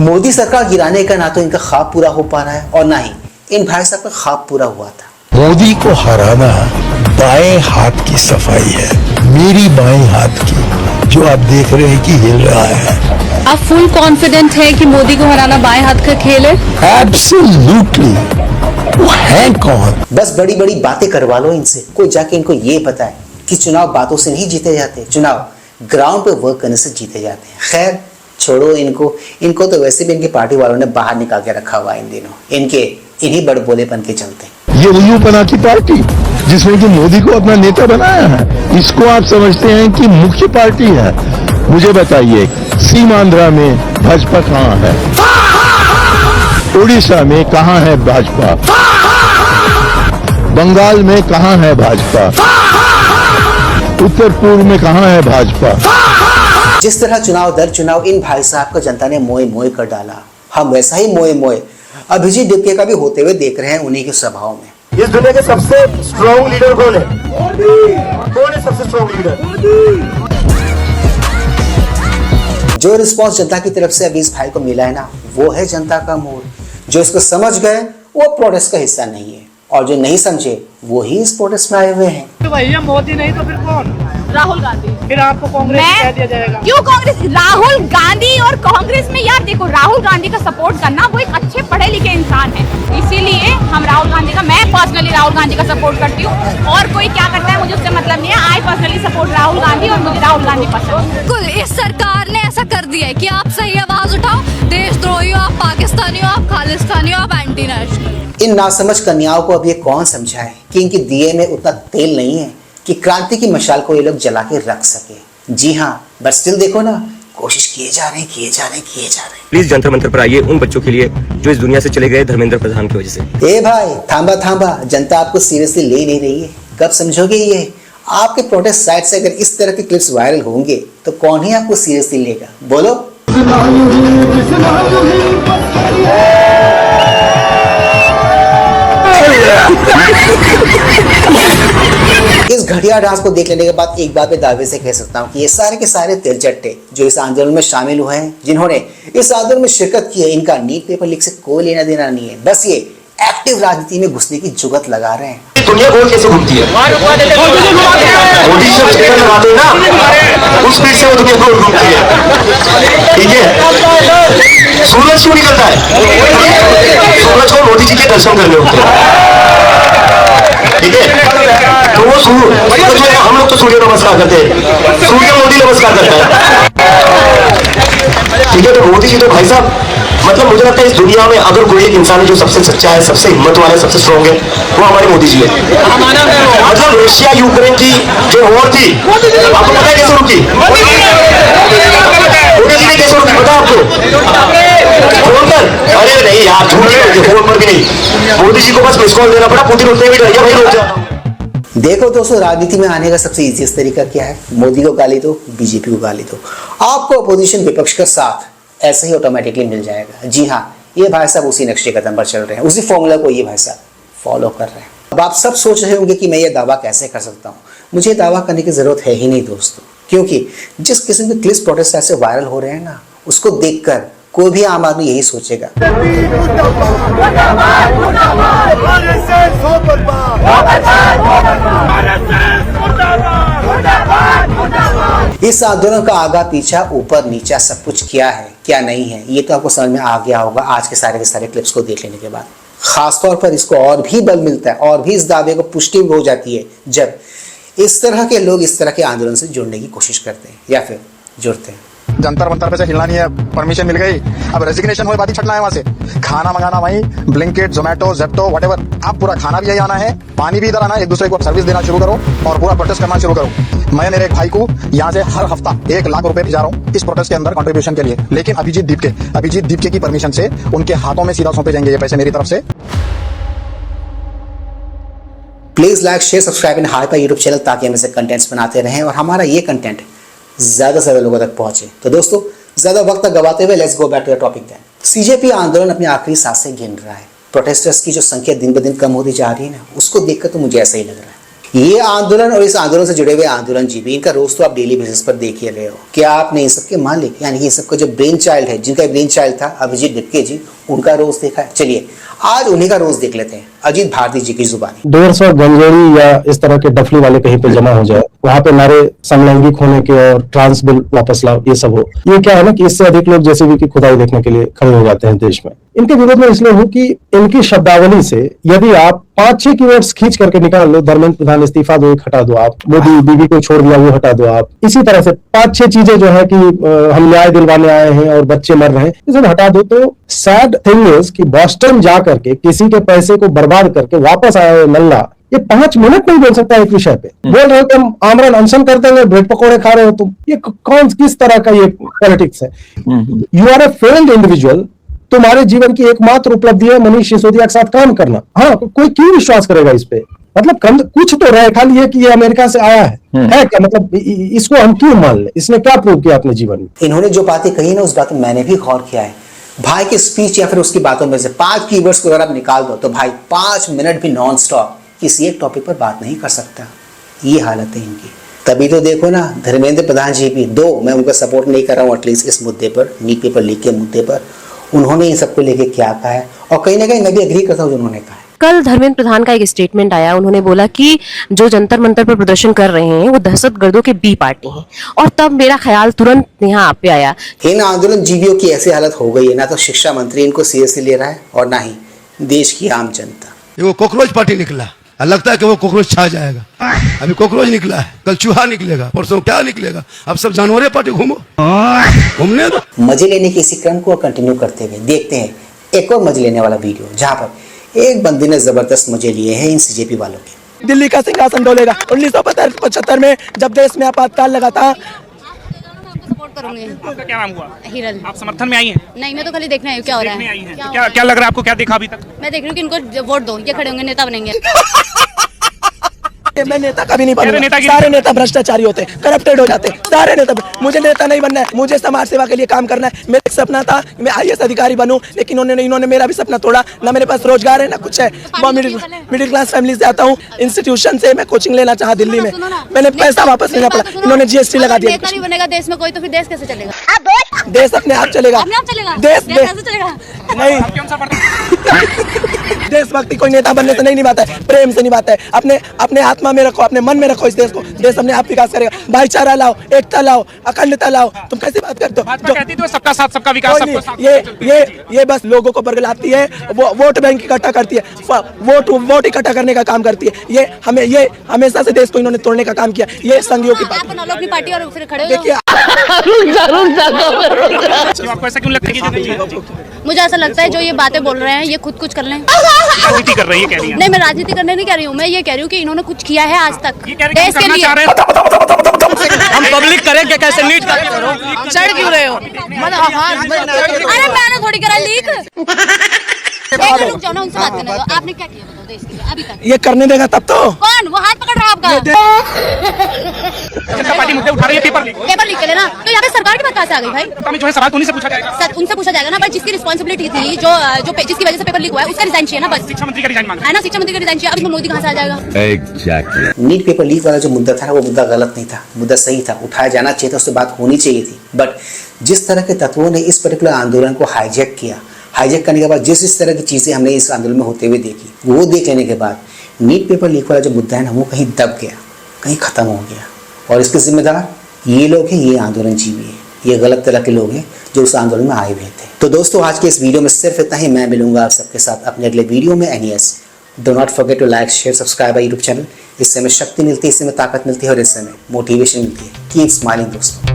मोदी को हराना बाएं हाथ की सफाई है, मेरी बाएं हाथ की, जो आप देख रहे हैं कि हिल रहा है। आप फुल कॉन्फिडेंट है कि मोदी को हराना बाएं हाथ का खेल है? एब्सोल्युटली। वो है कौन? बस बड़ी बड़ी बातें करवा लो इनसे, कोई जाके इनको ये बताए कि चुनाव बातों से नहीं जीते जाते, चुनाव ग्राउंड पे वर्क करने से जीते जाते हैं। खैर छोड़ो इनको तो वैसे भी इनके पार्टी वालों ने बाहर निकाल के रखा हुआ है इन दिनों, इन्हीं बड़बोलेपन के चलते। ये उल्लूपना की पार्टी जिसमें कि मोदी को अपना नेता बनाया है, इसको आप समझते हैं कि मुख्य पार्टी है? मुझे बताइए, सीमांध्रा में भाजपा कहाँ है? उड़ीसा में कहाँ है भाजपा? बंगाल में कहाँ है भाजपा? उत्तर पूर्व में कहाँ है भाजपा? जिस तरह चुनाव दर चुनाव इन भाई साहब को जनता ने मोए मोए कर डाला, हम वैसा ही मोए मोए अभिजीत डिपके का भी होते हुए देख रहे हैं उन्हीं के सभाओं में। इस दुनिया के सबसे स्ट्रॉन्ग लीडर कौन है? कौन है सबसे स्ट्रॉन्ग लीडर? जो रिस्पांस जनता की तरफ से अभी इस भाई को मिला है ना, वो है जनता का मूड। जो इसको समझ गए वो प्रोटेस्ट का हिस्सा नहीं है, और जो नहीं समझे वो ही इस प्रोटेस्ट में आए हुए हैं। तो भैया मोदी नहीं तो फिर कौन? राहुल गांधी। फिर आपको कांग्रेस कह दिया जाएगा? क्यों कांग्रेस? राहुल गांधी और कांग्रेस में यार देखो, राहुल गांधी का सपोर्ट करना, वो एक अच्छे पढ़े लिखे इंसान है, इसीलिए हम राहुल गांधी का, मैं पर्सनली राहुल गांधी का सपोर्ट करती हूँ। और कोई क्या करता है मुझे उससे मतलब नहीं है। I personally support Rahul Gandhi और मुझे राहुल गांधी पसंद है। बिल्कुल, इस सरकार ने ऐसा कर दिया है कि आप सही आवाज उठाओ, देशद्रोही हो, आप पाकिस्तानी हो, आप खालिस्तानी हो, आप एंटी नेशनल। इन नासमझ कन्याओं को अब ये कौन समझाए कि इनके दिए में उतना तेल नहीं है कि क्रांति की मशाल को ये लोग जला के रख सके। जी हाँ, बट स्टिल देखो ना, कोशिश किए जा रहे हैं। प्लीज जंतर मंतर पर आइए उन बच्चों के लिए जो इस दुनिया से चले गए धर्मेंद्र प्रधान की वजह से। ए भाई थांबा, जनता आपको सीरियसली ले नहीं रही है, कब समझोगे ये? आपके प्रोटेस्ट साइट से अगर इस तरह के क्लिप्स वायरल होंगे तो कौन ही आपको सीरियसली लेगा? बोलो। इस घटिया डांस को देख लेने के बाद एक बात पे दावे से कह सकता हूँ कि ये सारे के सारे तिलचट्टे जो इस आंदोलन में शामिल हुए हैं, जिन्होंने इस आंदोलन में शिरकत की है, इनका नीट पेपर लीक से कोई लेना देना नहीं है। बस ये एक्टिव राजनीति में घुसने की जुगत लगा रहे हैं। दुनिया गोल कैसे घूमती है? मोदी जब स्पीकर लगाते हैं ना, उस स्पीड से वो दुनिया गोल घूमती है। ठीक है, सूरज क्यों निकलता है? सूरज को मोदी जी के दर्शन करने होते हैं। ठीक है, तो वो सूरज जो है, हम लोग तो सूर्य नमस्कार करते हैं, सूर्य मोदी नमस्कार करता है। ठीक है, तो मोदी जी तो भाई साहब, मतलब मुझे लगता है इस दुनिया में अगर कोई एक इंसान है जो सबसे सच्चा है, सबसे हिम्मत वाला है, सबसे स्ट्रॉन्ग है, वो हमारे मोदी जी है। मतलब रशिया यूक्रेन की जो वॉर थी, आपको पता है कैसे रुकी? मोदी जी ने कैसे रुकी पता आपको? फोन पर? अरे नहीं यार, झूठ नहीं होती, फोन पर भी नहीं। मोदी जी को बस मिस कॉल देना पड़ा, पुतिन उठने भी डर गया, भाई रुक जा। देखो दोस्तों, राजनीति में आने का सबसे इजीएस्ट तरीका क्या है? मोदी को गाली दो, बीजेपी को गाली दो, आपको अपोजिशन विपक्ष का साथ ऐसे ही ऑटोमेटिकली मिल जाएगा। जी हाँ, ये भाई साहब उसी नक्शे कदम पर चल रहे हैं, उसी फॉर्मूला को ये भाई साहब फॉलो कर रहे हैं। अब आप सब सोच रहे होंगे कि मैं ये दावा कैसे कर सकता हूँ। मुझे दावा करने की जरूरत है ही नहीं दोस्तों, क्योंकि जिस किस्म के क्लिप्स प्रोटेस्ट ऐसे वायरल हो रहे हैं ना, उसको देखकर कोई भी आम आदमी यही सोचेगा। इस आंदोलन का आगा पीछा, ऊपर नीचा सब कुछ किया है, क्या नहीं है, ये तो आपको समझ में आ गया होगा आज के सारे क्लिप्स को देख लेने के बाद। खासतौर पर इसको और भी बल मिलता है और भी इस दावे को पुष्टि हो जाती है जब इस तरह के लोग इस तरह के आंदोलन से जुड़ने की कोशिश करते हैं या फिर जुड़ते हैं। जंतर मंतर पे से हिलना नहीं है, परमिशन मिल गई, अब रेजिग्नेशन हुए, बात ही छटना है वहां से। खाना मंगाना वहीं, ब्लिंकिट, जोमेटो, जेप्टो, व्हाटएवर, आप पूरा खाना भी यही आना है, पानी भी इधर आना है, एक दूसरे को सर्विस देना शुरू करो और पूरा प्रोटेस्ट करना शुरू करो। मैं मेरे एक भाई को यहाँ से हर हफ्ता 1 लाख रुपए भेजा रहा हूँ इस प्रोटेस्ट के अंदर कंट्रीब्यूशन के लिए, लेकिन अभिजीत दीपके की परमिशन से उनके हाथों में सीधा सौंपे जाएंगे ये पैसे मेरी तरफ से। Please like, share, subscribe and high पर यूट्यूब चैनल, ताकि हम ऐसे कंटेंट्स बनाते रहें और हमारा ये कंटेंट ज्यादा से ज्यादा लोगों तक पहुंचे। तो दोस्तों, ज्यादा वक्त गवाते हुए let's go back to the topic then. CJP आंदोलन अपनी आखिरी सांसें गिन रहा है। प्रोटेस्टर्स की जो संख्या दिन ब दिन कम होती जा रही है ना, उसको देखकर तो मुझे ऐसा ही लग रहा है। ये आंदोलन और इस आंदोलन से जुड़े हुए आंदोलन जीवी, इनका रोज तो आप डेली बेसिस पर देख ही रहे हो। क्या आपने इन सबके मालिक यानी कि इन सबका जो ब्रेन चाइल्ड है, जिनका ब्रेन चाइल्ड था अभिजीत डिपके जी, उनका रोज देखा है? चलिए आज उन्हीं का रोज देख लेते हैं, अजीत भारती जी की जुबानी। 150 गंजेड़ी या इस तरह के डफली वाले कहीं पे जमा हो जाए, वहां पे नारे समलैंगिक होने के और ट्रांस बिल वापस लाओ, ये सब हो। ये क्या है ना कि इससे अधिक लोग जेसीबी की खुदाई देखने के लिए खड़े हो जाते हैं देश में। इनके विरोध में इसलिए हूँ कि इनकी शब्दावली से यदि आप 5-6 कीवर्ड्स खींच करके निकाल लो, धर्मेंद्र प्रधान इस्तीफा दो, एक हटा दो आप, मोदी बीबी को छोड़ दिया वो हटा दो आप, इसी तरह से 5-6 चीजें जो है कि हम न्याय दिलवाने आए हैं और बच्चे मर रहे हैं, ये सब हटा दो। तो सैड थिंग इज कि बॉस्टन जा करके किसी के पैसे को बर्बाद करके वापस आया हुआ नल्ला ये 5 मिनट नहीं बोल सकता एक विषय पे। बोल रहे हो कि हम आमरन अनशन कर देंगे, ब्रेड पकौड़े खा रहे हो तुम, ये कौन किस तरह का ये पॉलिटिक्स है? You are a failed individual. तुम्हारे जीवन की एकमात्र उपलब्धि है मनीष सिसोदिया के साथ काम करना। हाँ, कोई क्यों विश्वास करेगा इस पे? मतलब कुछ तो रहे, खाली ये कि ये अमेरिका से आया है क्या? मतलब इसको हम क्यों मान ले? इसने क्या प्रूव किया अपने जीवन में? इन्होंने जो बातें कही ना, उस बात में मैंने भी गौर किया है। भाई की स्पीच या फिर उसकी बातों में से 5 कीवर्ड्स को अगर आप निकाल दो तो भाई 5 मिनट भी नॉन स्टॉप किसी एक टॉपिक पर बात नहीं कर सकता। ये हालत है इनकी। तभी तो देखो ना, धर्मेंद्र प्रधान जी भी, दो मैं उनका सपोर्ट नहीं कर रहा हूँ एटलीस्ट इस मुद्दे पर, नीट पेपर लीक के मुद्दे पर, उन्होंने इन सबको लेके क्या कहा है और कहीं ना कहीं मैं भी एग्री करता हूँ जो उन्होंने कहा है। कल धर्मेंद्र प्रधान का एक स्टेटमेंट आया, उन्होंने बोला कि जो जंतर मंतर पर प्रदर्शन कर रहे हैं वो दहशतगर्दों के बी पार्टी हैं। और तब मेरा ख्याल तुरंत यहाँ आप पे आया। इन आंदोलन जीवियों की ऐसी हालत हो गई है, ना तो शिक्षा मंत्री इनको सीरियसली ले रहा है और ना ही देश की आम जनता। वो कॉकरोच पार्टी निकला, लगता है कि वो कॉकरोच छा जाएगा। अभी कॉकरोच निकला है, कल चूहा निकलेगा, परसों क्या निकलेगा? अब सब जानवरें पार्टी घूमने दो। मजे लेने के इसी क्रम को कंटिन्यू करते हुए देखते हैं एक और मजे लेने वाला वीडियो, जहाँ पर एक बंदे ने जबरदस्त मजे लिए हैं इन सीजेपी वालों के। दिल्ली का सिंहासन डोलेगा। 1975 में जब देश में आपातकाल लगा था। सपोर्ट करूंगी। आपका क्या नाम हुआ? हिरल। आप समर्थन में आई हैं? नहीं, मैं तो खाली देखने आई हूँ क्या हो रहा है। आई हैं। तो क्या लग रहा है आपको, क्या देखा अभी तक? मैं देख रही हूँ कि इनको वोट दो, ये खड़े होंगे, नेता बनेंगे। मैं नेता कभी नहीं बनूंगा। सारे नेता भ्रष्टाचारी होते हैं, करप्टेड हो जाते हैं सारे नेता। मुझे नेता नहीं बनना है, मुझे समाज सेवा के लिए काम करना है। मेरा सपना था मैं IAS अधिकारी बनूं, लेकिन इन्होंने मेरा भी सपना तोड़ा। ना मेरे पास रोजगार है ना कुछ है। मिडिल क्लास फैमिली से आता हूँ। इंस्टीट्यूशन से मैं कोचिंग लेना चाहा दिल्ली में, मैंने पैसा वापस लेना पड़ा। इन्होंने GST लगा दिया। नेता नहीं बनेगा देश में कोई तो फिर देश कैसे चलेगा? देश अपने आप चलेगा। देश कैसे चलेगा? नहीं, देशभक्ति कोई नेता बनने से नहीं निभाता है, प्रेम से निभाता है। अपने आत्मा में रखो, अपने मन में रखो इस देश को, देश अपने आप विकास करेगा। भाईचारा लाओ, एकता लाओ, अखंडता लाओ। तुम कैसे बात करते हो? जो कहती है सबका साथ सबका विकास, ये बस लोगों को बरगलाती है, वो वोट बैंक इकट्ठा करती है, वोट इकट्ठा करने का काम करती है। ये हमेशा से देश को इन्होंने तोड़ने का काम किया। ये संघियों की पार्टी और फिर खड़े देखिए। आपको ऐसा क्यों लगता है? मुझे ऐसा लगता है जो ये बातें बोल रहे हैं ये खुद कुछ कर लें। राजनीति कर रही है, कह रही है। नहीं, मैं राजनीति करने नहीं कह रही हूँ, मैं ये कह रही हूँ कि इन्होंने कुछ किया है आज तक देश के लिए। हम पब्लिक करेंगे कैसे? नीट चढ़ क्यों रहे हो? अरे मैंने थोड़ी करा लीक। रुक जाओ ना, उनसे बात करने दो। आपने क्या किया बताओ देश के लिए अभी तक? ये करने देगा तब तो। कौन? वो हाथ पकड़ रहा है आपका। पार्टी मुद्दे उठा रही है, पेपर लीक के लिए ना, तो यहाँ पे सरकार की बात कहाँ से आ गई भाई? जो है सवाल उन्हीं से पूछा जाएगा। उनसे पूछा जाएगा ना भाई, जिसकी रिस्पॉन्सिबिलिटी थी, जो जिसकी वजह से पेपर लीक हुआ है, उसका रिजाइन चाहिए ना बस। शिक्षा मंत्री का रिजाइन मांगा है ना, शिक्षा मंत्री का रिजाइन चाहिए। अब इसमें मोदी कहाँ से आ जाएगा? नीट पेपर लीक वाला जो मुद्दा था वो मुद्दा गलत नहीं था, मुद्दा सही था, उठाया जाना चाहिए था, उससे बात होनी चाहिए थी। बट जिस तरह के तत्वों ने इस पर्टिकुलर आंदोलन को हाईजैक किया, हाईजैक करने के बाद जिस तरह की चीजें हमने इस आंदोलन में होते हुए देखी, वो देख लेने के बाद नीट पेपर लीक वाला जो मुद्दा है ना, वो कहीं दब गया, कहीं खत्म हो गया। और इसके जिम्मेदार ये लोग हैं, ये आंदोलन जीवी है, ये गलत तरह के लोग हैं जो उस आंदोलन में आए हुए थे। तो दोस्तों आज के इस वीडियो में सिर्फ इतना ही। मैं मिलूंगा आप सबके साथ अपने अगले वीडियो में। NES do not forget to like share subscribe YouTube channel. इससे हमें शक्ति मिलती है, इससे हमें ताकत मिलती है और इससे हमें मोटिवेशन मिलती है। कीप स्माइलिंग दोस्तों।